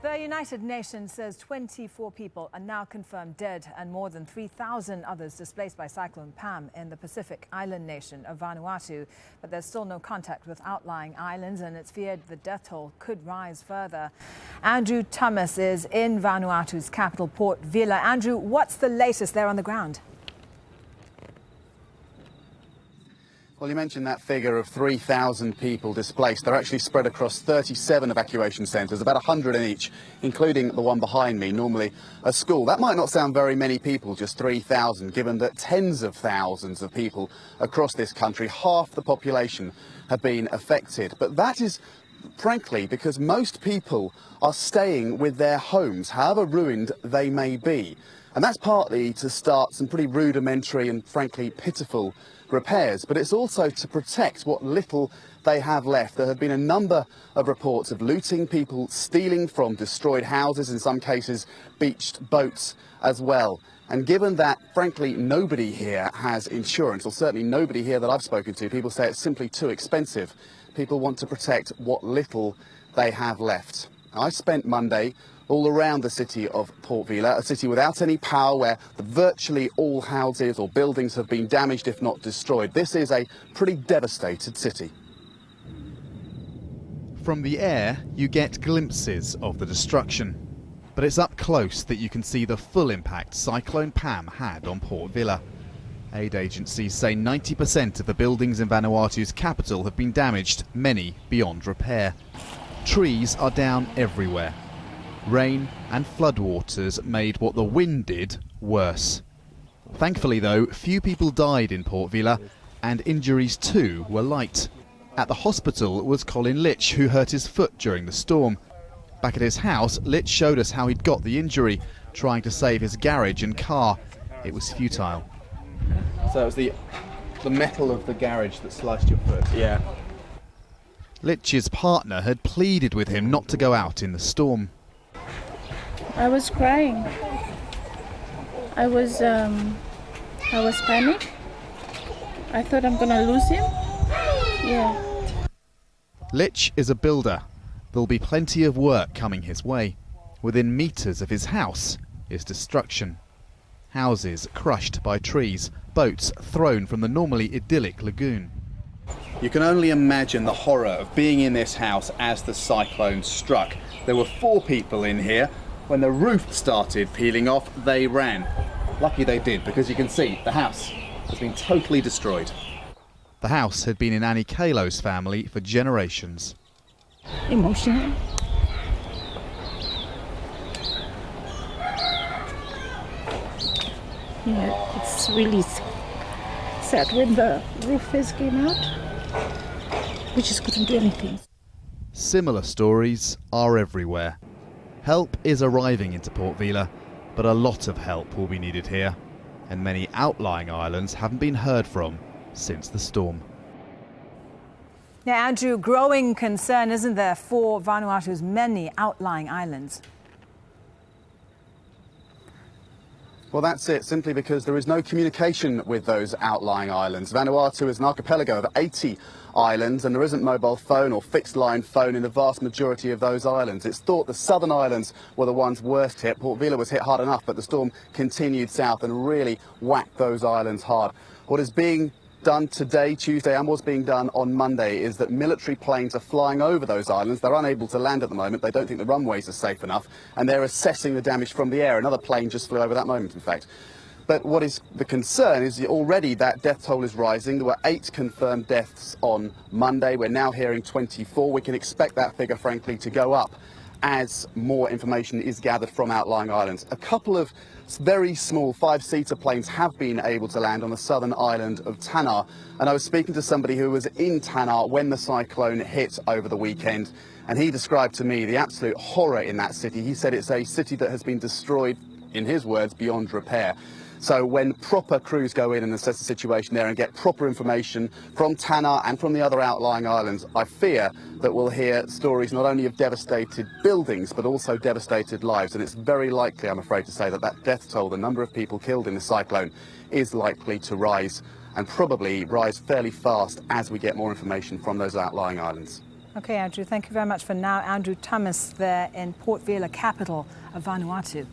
The United Nations says 24 people are now confirmed dead and more than 3,000 others displaced by Cyclone Pam in the Pacific island nation of Vanuatu. But there's still no contact with outlying islands, and it's feared the death toll could rise further. Andrew Thomas is in Vanuatu's capital, Port Vila. Andrew, what's the latest there on the ground? Well, you mentioned that figure of 3,000 people displaced. They're actually spread across 37 evacuation centres, about 100 in each, including the one behind me, normally a school. That might not sound very many people, just 3,000, given that tens of thousands of people across this country, half the population, have been affected. But that is frankly because most people are staying with their homes, however ruined they may be. And that's partly to start some pretty rudimentary and frankly pitiful repairs, but it's also to protect what little they have left. There have been a number of reports of looting, people stealing from destroyed houses, in some cases beached boats as well. And given that, frankly, nobody here has insurance, or certainly nobody here that I've spoken to, people say it's simply too expensive. People want to protect what little they have left. I spent Monday all around the city of Port Vila, a city without any power, where virtually all houses or buildings have been damaged, if not destroyed. This is a pretty devastated city. From the air, you get glimpses of the destruction. But it's up close that you can see the full impact Cyclone Pam had on Port Vila. Aid agencies say 90% of the buildings in Vanuatu's capital have been damaged, many beyond repair. Trees are down everywhere. Rain and floodwaters made what the wind did worse. Thankfully, though, few people died in Port Vila, and injuries too were light. At the hospital was Colin Litch, who hurt his foot during the storm. Back at his house, Litch showed us how he'd got the injury, trying to save his garage and car. It was futile. So it was the metal of the garage that sliced your foot? Yeah. Litch's partner had pleaded with him not to go out in the storm. I was crying. I was panicked. I thought I'm gonna lose him. Yeah. Litch is a builder. There'll be plenty of work coming his way. Within meters of his house is destruction. Houses crushed by trees, boats thrown from the normally idyllic lagoon. You can only imagine the horror of being in this house as the cyclone struck. There were 4 people in here. When the roof started peeling off, they ran. Lucky they did, because you can see the house has been totally destroyed. The house had been in Annie KALO's family for generations. Emotional. Yeah, it's really sad when the roof first came out. We just couldn't do anything. Similar stories are everywhere. Help is arriving into Port Vila, but a lot of help will be needed here, and many outlying islands haven't been heard from since the storm. Now, Andrew, growing concern, isn't there, for Vanuatu's many outlying islands? Well, that's it, simply because there is no communication with those outlying islands. Vanuatu is an archipelago of 80 islands, and there isn't mobile phone or fixed line phone in the vast majority of those islands. It's thought the southern islands were the ones worst hit. Port Vila was hit hard enough, but the storm continued south and really whacked those islands hard. What is being done today, Tuesday, and was being done on Monday, is that military planes are flying over those islands. They're unable to land at the moment. They don't think the runways are safe enough, and they're assessing the damage from the air. Another plane just flew over that moment, in fact. But what is the concern is already that death toll is rising. There were 8 confirmed deaths on Monday. We're now hearing 24. We can expect that figure, frankly, to go up as more information is gathered from outlying islands. A couple of very small 5-seater planes have been able to land on the southern island of Tanna, and I was speaking to somebody who was in Tanna when the cyclone hit over the weekend, and he described to me the absolute horror in that city. He said it's a city that has been destroyed, in his words, beyond repair. So when proper crews go in and assess the situation there and get proper information from Tanna and from the other outlying islands, I fear that we'll hear stories not only of devastated buildings but also devastated lives. And it's very likely, I'm afraid to say, that that death toll, the number of people killed in the cyclone, is likely to rise, and probably rise fairly fast as we get more information from those outlying islands. Okay, Andrew, thank you very much for now. Andrew Thomas there in Port Vila, capital of Vanuatu.